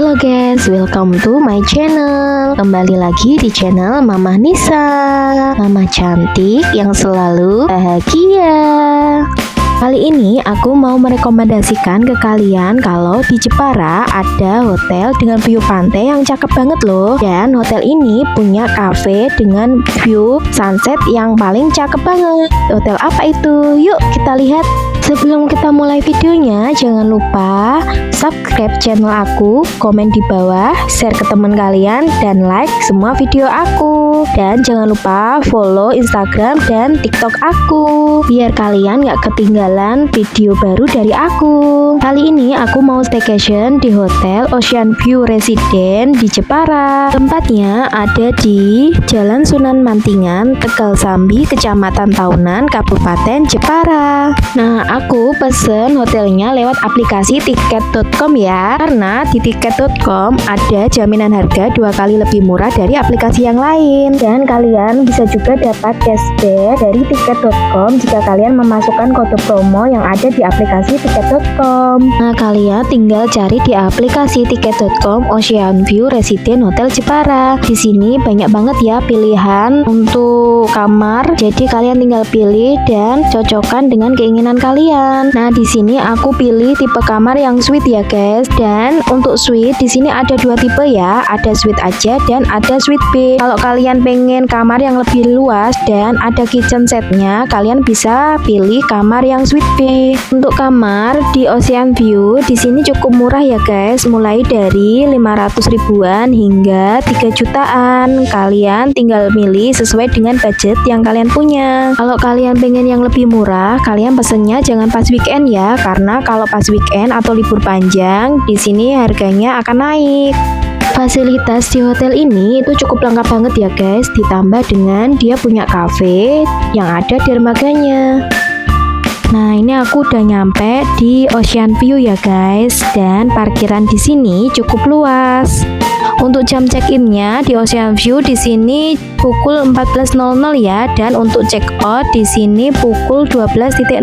Halo guys, welcome to my channel. Kembali lagi di channel Mama Nisa, mama cantik yang selalu bahagia. Kali ini aku mau merekomendasikan ke kalian kalau di Jepara ada hotel dengan view pantai yang cakep banget loh. Dan hotel ini punya cafe dengan view sunset yang paling cakep banget. Hotel apa itu? Yuk kita lihat. Sebelum kita mulai videonya, jangan lupa subscribe channel aku, komen di bawah, share ke teman kalian, dan like semua video aku. Dan jangan lupa follow Instagram dan TikTok aku, biar kalian gak ketinggalan video baru dari aku. Kali ini aku mau staycation di Hotel Ocean View Residence di Jepara. Tempatnya ada di Jalan Sunan Mantingan, Tegal Sambi, Kecamatan Taunan, Kabupaten Jepara. Nah, aku pesen hotelnya lewat aplikasi tiket.com ya, karena di tiket.com ada jaminan harga 2 kali lebih murah dari aplikasi yang lain. Dan kalian bisa juga dapat cashback dari tiket.com jika kalian memasukkan kode promo yang ada di aplikasi tiket.com. Nah, kalian tinggal cari di aplikasi tiket.com Ocean View Residence Hotel Jepara. Di sini banyak banget ya pilihan untuk kamar, jadi kalian tinggal pilih dan cocokkan dengan keinginan kalian. Nah, di sini aku pilih tipe kamar yang suite ya guys. Dan untuk suite di sini ada 2 tipe ya, ada suite aja dan ada suite B. Kalau kalian pengen kamar yang lebih luas dan ada kitchen setnya, kalian bisa pilih kamar yang suite B. Untuk kamar di Ocean View di sini cukup murah ya guys, mulai dari 500 ribuan hingga 3 jutaan. Kalian tinggal milih sesuai dengan budget yang kalian punya. Kalau kalian pengen yang lebih murah, kalian pesennya jangan pas weekend ya, karena kalau pas weekend atau libur panjang di sini harganya akan naik. Fasilitas di hotel ini itu cukup lengkap banget ya guys, ditambah dengan dia punya cafe yang ada dermaganya. Nah, ini aku udah nyampe di Ocean View ya guys, dan parkiran di sini cukup luas. Untuk jam check-innya di Ocean View di sini pukul 14.00 ya, dan untuk check out di sini pukul 12.00.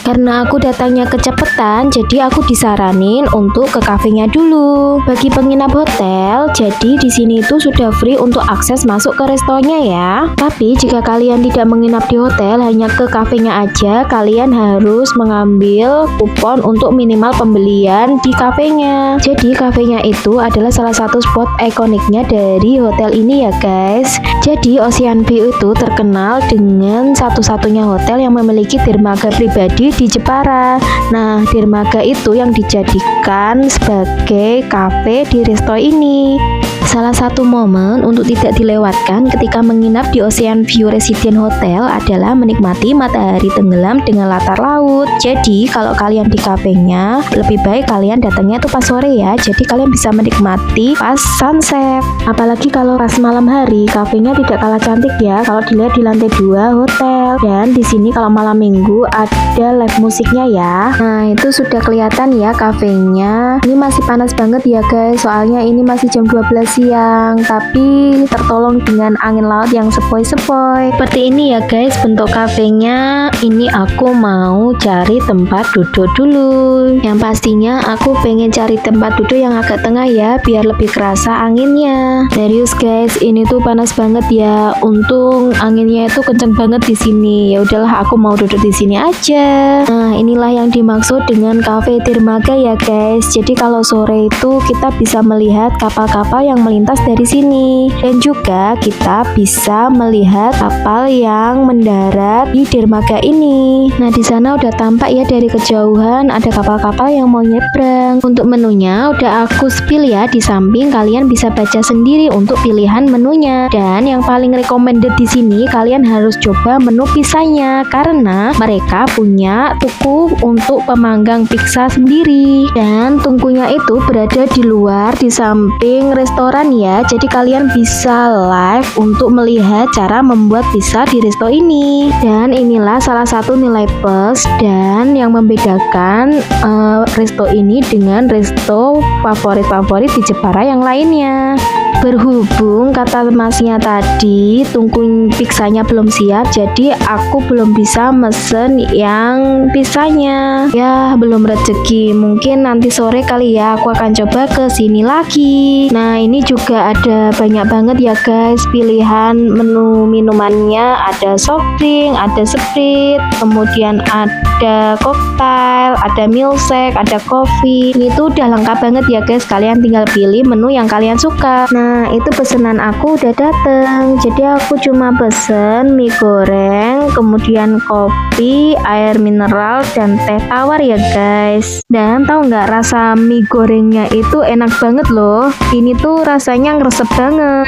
Karena aku datangnya kecepatan, jadi aku disaranin untuk ke kafenya dulu. Bagi penginap hotel, jadi di sini itu sudah free untuk akses masuk ke restonya ya. Tapi jika kalian tidak menginap di hotel, hanya ke kafenya aja, kalian harus mengambil kupon untuk minimal pembelian di kafenya. Jadi kafenya itu adalah salah satu spot ikoniknya dari hotel ini ya guys. Jadi Ocean View itu terkenal dengan satu-satunya hotel yang memiliki dermaga pribadi di Jepara. Nah, dermaga itu yang dijadikan sebagai cafe di resto ini. Salah satu momen untuk tidak dilewatkan ketika menginap di Ocean View Residence Hotel adalah menikmati matahari tenggelam dengan latar laut. Jadi kalau kalian di kafenya, lebih baik kalian datangnya tuh pas sore ya, jadi kalian bisa menikmati pas sunset. Apalagi kalau pas malam hari, kafenya tidak kalah cantik ya kalau dilihat di lantai 2 hotel. Dan di sini kalau malam minggu ada live musiknya ya. Nah, itu sudah kelihatan ya kafenya. Ini masih panas banget ya guys, soalnya ini masih jam 12 siang, tapi tertolong dengan angin laut yang sepoi-sepoi. Seperti ini ya guys bentuk kafenya. Ini aku mau cari tempat duduk dulu. Yang pastinya aku pengen cari tempat duduk yang agak tengah ya, biar lebih kerasa anginnya. Serius guys, ini tuh panas banget ya. Untung anginnya itu kenceng banget di sini. Ya udahlah, aku mau duduk di sini aja. Nah, inilah yang dimaksud dengan cafe dermaga ya guys. Jadi kalau sore itu kita bisa melihat kapal-kapal yang melintas dari sini, dan juga kita bisa melihat kapal yang mendarat di dermaga ini. Nah, di sana udah tampak ya dari kejauhan ada kapal-kapal yang mau nyebrang. Untuk menunya udah aku spill ya di samping, kalian bisa baca sendiri untuk pilihan menunya. Dan yang paling recommended di sini kalian harus coba menu pizzanya, karena mereka punya tungku untuk pemanggang pizza sendiri, dan tungkunya itu berada di luar di samping restoran restoran ya. Jadi kalian bisa live untuk melihat cara membuat pizza di resto ini. Dan inilah salah satu nilai plus dan yang membedakan resto ini dengan resto favorit-favorit di Jepara yang lainnya. Berhubung kata masnya tadi tungku pizzanya belum siap, jadi aku belum bisa mesen yang pizzanya. Ya, belum rezeki. Mungkin nanti sore kali ya aku akan coba ke sini lagi. Nah, ini juga ada banyak banget ya guys pilihan menu minumannya. Ada soft drink, ada Sprite, kemudian ada cocktail, ada milkshake, ada coffee. Ini tuh udah lengkap banget ya guys. Kalian tinggal pilih menu yang kalian suka. Nah, itu pesanan aku udah dateng. Jadi aku cuma pesen mie goreng, kemudian kopi, air mineral, dan teh tawar ya guys. Dan tahu nggak, rasa mie gorengnya itu enak banget loh. Ini tuh rasanya ngeresep banget.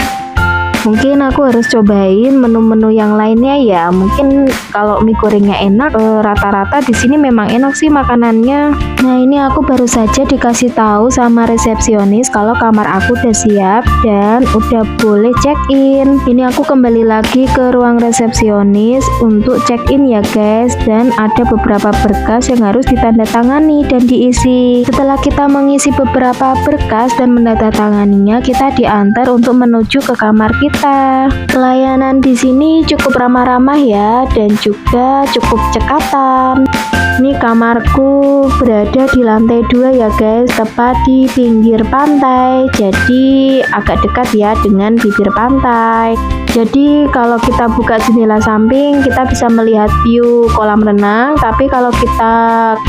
Mungkin aku harus cobain menu-menu yang lainnya ya. Mungkin kalau mie gorengnya enak, rata-rata di sini memang enak sih makanannya. Nah, ini aku baru saja dikasih tahu sama resepsionis kalau kamar aku udah siap dan udah boleh check-in. Ini aku kembali lagi ke ruang resepsionis untuk check-in ya guys. Dan ada beberapa berkas yang harus ditandatangani dan diisi. Setelah kita mengisi beberapa berkas dan menandatanganinya, kita diantar untuk menuju ke kamar kita. Pelayanan di sini cukup ramah-ramah ya, dan juga cukup cekatan. Ini kamarku berada di lantai 2 ya guys, tepat di pinggir pantai. Jadi agak dekat ya dengan bibir pantai. Jadi kalau kita buka jendela samping, kita bisa melihat view kolam renang. Tapi kalau kita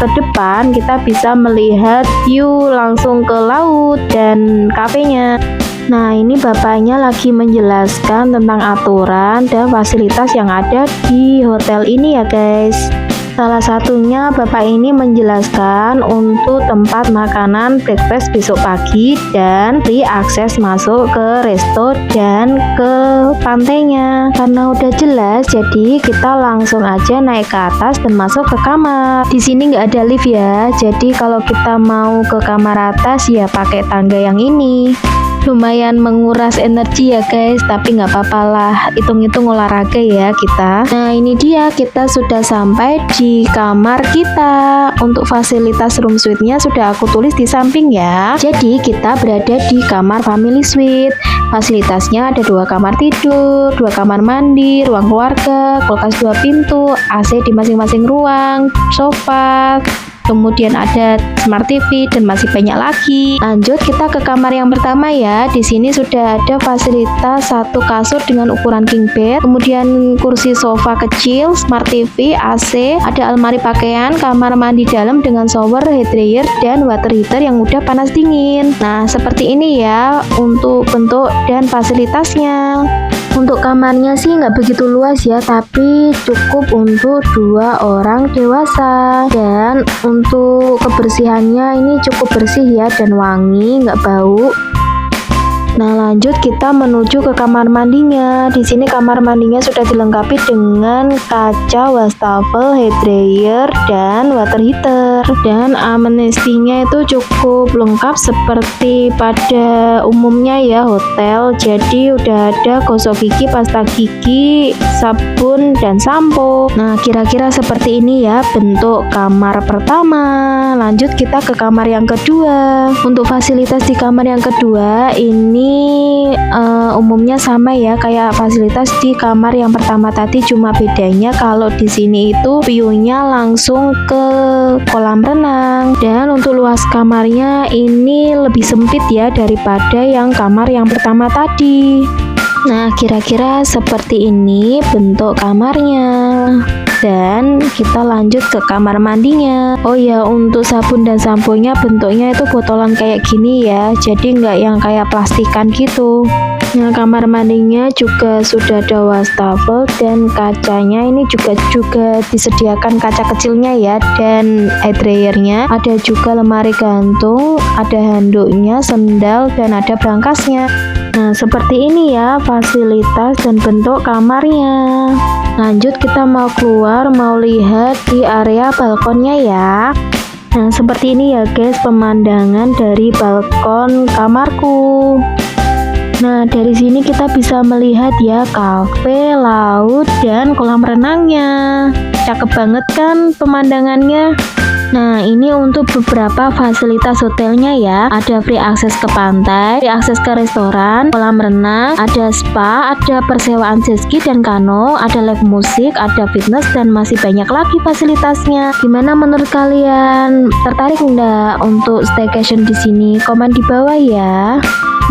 ke depan, kita bisa melihat view langsung ke laut dan kafenya. Nah, ini bapaknya lagi menjelaskan tentang aturan dan fasilitas yang ada di hotel ini ya guys. Salah satunya bapak ini menjelaskan untuk tempat makanan breakfast besok pagi dan free akses masuk ke resto dan ke pantainya. Karena udah jelas, jadi kita langsung aja naik ke atas dan masuk ke kamar. Di sini nggak ada lift ya, jadi kalau kita mau ke kamar atas ya pakai tangga yang ini. Lumayan menguras energi ya guys, tapi nggak apa-apa lah, hitung-hitung olahraga ya kita. Nah, ini dia, kita sudah sampai di kamar kita. Untuk fasilitas room suite-nya sudah aku tulis di samping ya. Jadi kita berada di kamar family suite. Fasilitasnya ada 2 kamar tidur, 2 kamar mandi, ruang keluarga, kulkas 2 pintu, AC di masing-masing ruang, sofa, kemudian ada smart TV dan masih banyak lagi. Lanjut kita ke kamar yang pertama ya. Di sini sudah ada fasilitas 1 kasur dengan ukuran king bed, kemudian kursi sofa kecil, smart TV, AC, ada almari pakaian, kamar mandi dalam dengan shower, head dryer, dan water heater yang udah panas dingin. Nah, seperti ini ya untuk bentuk dan fasilitasnya. Untuk kamarnya sih nggak begitu luas ya, tapi cukup untuk 2 orang dewasa. Dan untuk kebersihannya ini cukup bersih ya dan wangi, nggak bau. Nah, lanjut kita menuju ke kamar mandinya. Di sini kamar mandinya sudah dilengkapi dengan kaca, wastafel, head dryer, dan water heater. Dan amenestinya itu cukup lengkap seperti pada umumnya ya hotel. Jadi udah ada gosok gigi, pasta gigi, sabun, dan sampo. Nah, kira-kira seperti ini ya bentuk kamar pertama. Lanjut kita ke kamar yang kedua. Untuk fasilitas di kamar yang kedua ini umumnya sama ya kayak fasilitas di kamar yang pertama tadi, cuma bedanya kalau di sini itu view-nya langsung ke kolam renang. Dan untuk luas kamarnya ini lebih sempit ya daripada yang kamar yang pertama tadi. Nah, kira-kira seperti ini bentuk kamarnya. Dan kita lanjut ke kamar mandinya. Oh ya, untuk sabun dan samponya bentuknya itu botolan kayak gini ya, jadi nggak yang kayak plastikan gitu. Nah, kamar mandinya juga sudah ada wastafel dan kacanya ini juga disediakan kaca kecilnya ya, dan air dryernya. Ada juga lemari gantung, ada handuknya, sendal, dan ada brankasnya. Nah, seperti ini ya fasilitas dan bentuk kamarnya. Lanjut kita mau keluar, mau lihat di area balkonnya ya. Nah, seperti ini ya guys pemandangan dari balkon kamarku. Nah, dari sini kita bisa melihat ya kafe, laut, dan kolam renangnya. Cakep banget kan pemandangannya? Nah, ini untuk beberapa fasilitas hotelnya ya. Ada free akses ke pantai, free akses ke restoran, kolam renang, ada spa, ada persewaan jet ski dan kano, ada live musik, ada fitness, dan masih banyak lagi fasilitasnya. Gimana menurut kalian? Tertarik enggak untuk staycation di sini? Komen di bawah ya.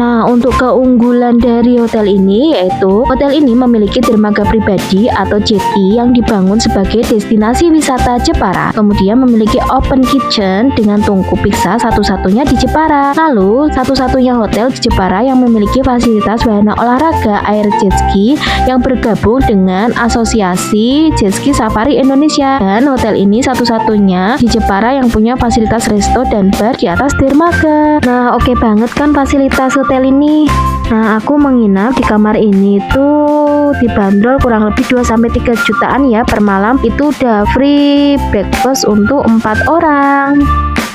Nah, untuk keunggulan dari hotel ini yaitu hotel ini memiliki dermaga pribadi atau jetty yang dibangun sebagai destinasi wisata Jepara. Kemudian memiliki open kitchen dengan tungku pizza satu-satunya di Jepara. Lalu, satu-satunya hotel di Jepara yang memiliki fasilitas wahana olahraga air jet ski yang bergabung dengan Asosiasi Jet Ski Safari Indonesia. Dan hotel ini satu-satunya di Jepara yang punya fasilitas resto dan bar di atas dermaga. Nah, oke banget kan fasilitas hotel ini. Nah, aku menginap di kamar ini tuh dibanderol kurang lebih 2-3 jutaan ya per malam. Itu udah free breakfast untuk 4 orang.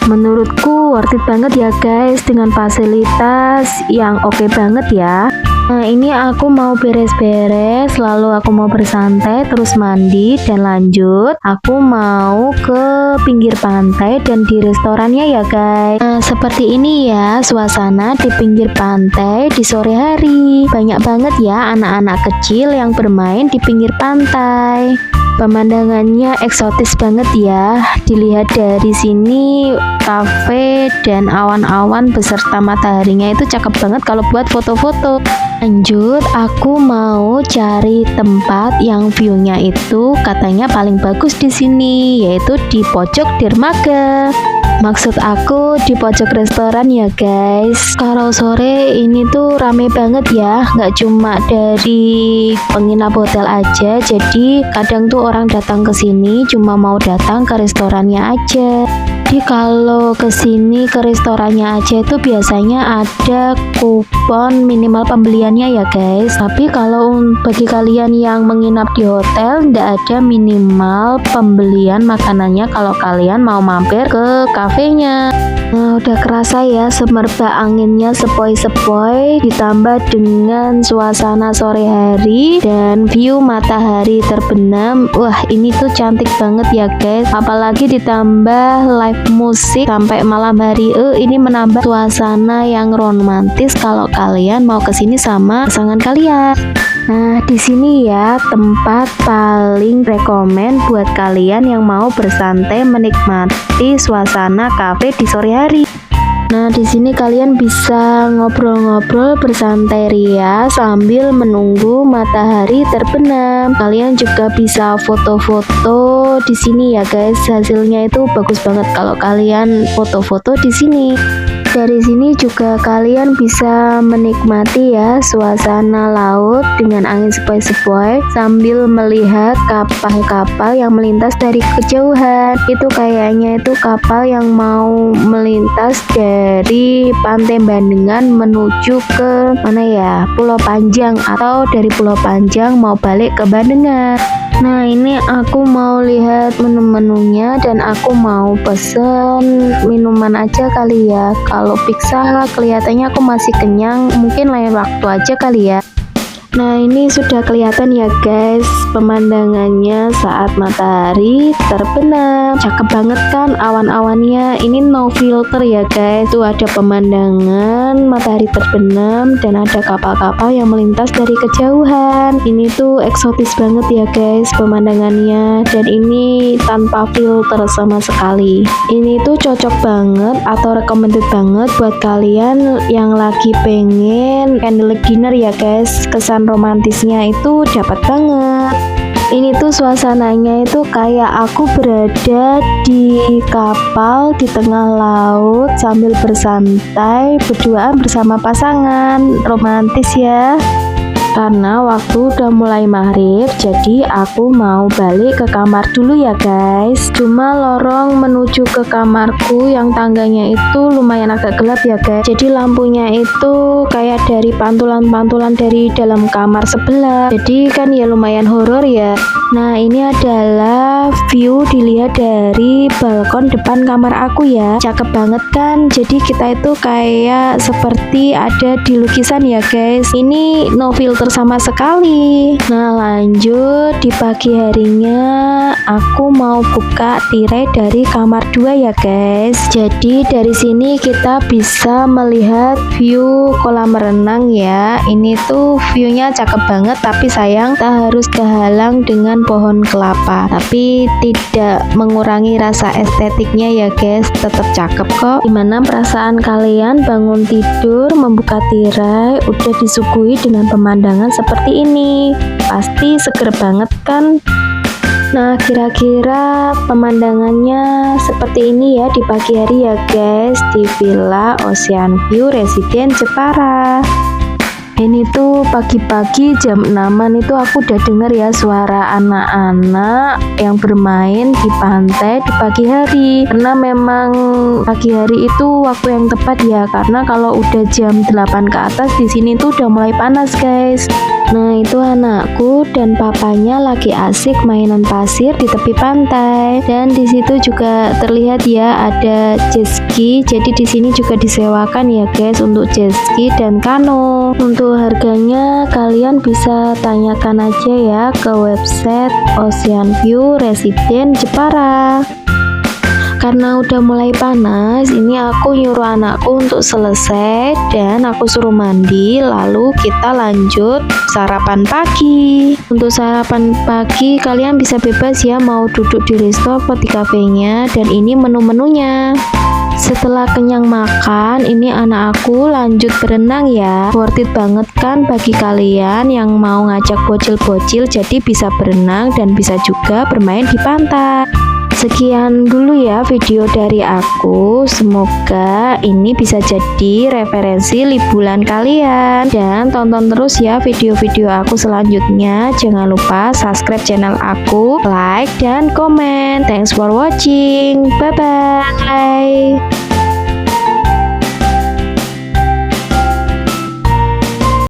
Menurutku worth it banget ya guys, dengan fasilitas yang oke banget ya. Nah, ini aku mau beres-beres, lalu aku mau bersantai, terus mandi, dan lanjut aku mau ke pinggir pantai dan di restorannya ya guys. Nah, seperti ini ya suasana di pinggir pantai di sore hari. Banyak banget ya anak-anak kecil yang bermain di pinggir pantai. Pemandangannya eksotis banget ya. Dilihat dari sini kafe dan awan-awan beserta mataharinya itu cakep banget kalau buat foto-foto. Lanjut, aku mau cari tempat yang view-nya itu katanya paling bagus di sini, yaitu di pojok dermaga. Maksud aku di pojok restoran ya guys. Kalau sore ini tuh rame banget ya, nggak cuma dari penginap hotel aja. Jadi kadang tuh orang datang ke sini cuma mau datang ke restorannya aja. Jadi kalau kesini ke restorannya aja itu biasanya ada kupon minimal pembeliannya ya guys. Tapi kalau bagi kalian yang menginap di hotel nggak ada minimal pembelian makanannya kalau kalian mau mampir ke kafenya. Nah, udah kerasa ya semerbak anginnya sepoi-sepoi ditambah dengan suasana sore hari dan view matahari terbenam. Wah, ini tuh cantik banget ya guys. Apalagi ditambah live musik sampai malam hari. Ini menambah suasana yang romantis kalau kalian mau kesini sama pasangan kalian. Nah, di sini ya tempat paling rekomen buat kalian yang mau bersantai menikmati suasana kafe di sore hari. Nah, di sini kalian bisa ngobrol-ngobrol bersantai ria sambil menunggu matahari terbenam. Kalian juga bisa foto-foto di sini ya guys. Hasilnya itu bagus banget kalau kalian foto-foto di sini. Dari sini juga kalian bisa menikmati ya suasana laut dengan angin sepoi-sepoi sambil melihat kapal-kapal yang melintas dari kejauhan. Itu kayaknya itu kapal yang mau melintas dari Pantai Bandengan menuju ke mana ya? Pulau Panjang, atau dari Pulau Panjang mau balik ke Bandengan. Nah, ini aku mau lihat menu-menunya dan aku mau pesen minuman aja kali ya. Kalau pizza kelihatannya aku masih kenyang, mungkin lain waktu aja kali ya. Nah, ini sudah kelihatan ya guys pemandangannya saat matahari terbenam. Cakep banget kan awan-awannya. Ini no filter ya guys. Tuh ada pemandangan matahari terbenam dan ada kapal-kapal yang melintas dari kejauhan. Ini tuh eksotis banget ya guys pemandangannya, dan ini tanpa filter sama sekali. Ini tuh cocok banget atau recommended banget buat kalian yang lagi pengen candle dinner ya guys. Kesan romantisnya itu dapat banget. Ini tuh suasananya itu kayak aku berada di kapal di tengah laut sambil bersantai berduaan bersama pasangan. Romantis ya. karena waktu udah mulai maghrib, jadi aku mau balik ke kamar dulu ya guys. Cuma lorong menuju ke kamarku yang tangganya itu lumayan agak gelap ya guys, jadi lampunya itu kayak dari pantulan-pantulan dari dalam kamar sebelah, jadi kan ya lumayan horor ya. Nah, ini adalah view dilihat dari balkon depan kamar aku ya. Cakep banget kan? Jadi kita itu kayak seperti ada di lukisan ya guys. Ini no filter sama sekali. Nah, lanjut di pagi harinya aku mau buka tirai dari kamar 2 ya guys. Jadi dari sini kita bisa melihat view kolam renang ya. Ini tuh viewnya cakep banget, tapi sayang kita harus kehalang dengan pohon kelapa, tapi tidak mengurangi rasa estetiknya ya guys, tetap cakep kok. Gimana perasaan kalian bangun tidur membuka tirai udah disuguhi dengan pemandangan seperti ini? Pasti seger banget kan? Nah, kira-kira pemandangannya seperti ini ya di pagi hari ya guys, di Villa Ocean View Residence Jepara. Ini tuh pagi-pagi jam 6-an itu aku udah denger ya suara anak-anak yang bermain di pantai di pagi hari. Karena memang pagi hari itu waktu yang tepat ya, karena kalau udah jam 8 ke atas di sini tuh udah mulai panas guys. Nah, itu anakku dan papanya lagi asik mainan pasir di tepi pantai, dan di situ juga terlihat ya ada jet ski. Jadi di sini juga disewakan ya guys untuk jet ski dan kano. Untuk harganya kalian bisa tanyakan aja ya ke website Ocean View Residence Jepara. Karena udah mulai panas, ini aku nyuruh anakku untuk selesai dan aku suruh mandi, lalu kita lanjut sarapan pagi. Untuk sarapan pagi kalian bisa bebas ya mau duduk di resto atau di kafenya, dan ini menu-menunya. Setelah kenyang makan, ini anak aku lanjut berenang ya. Worth it banget kan bagi kalian yang mau ngajak bocil-bocil, jadi bisa berenang dan bisa juga bermain di pantai. Sekian dulu ya video dari aku, semoga ini bisa jadi referensi liburan kalian, dan tonton terus ya video-video aku selanjutnya. Jangan lupa subscribe channel aku, like dan komen. Thanks for watching, bye bye.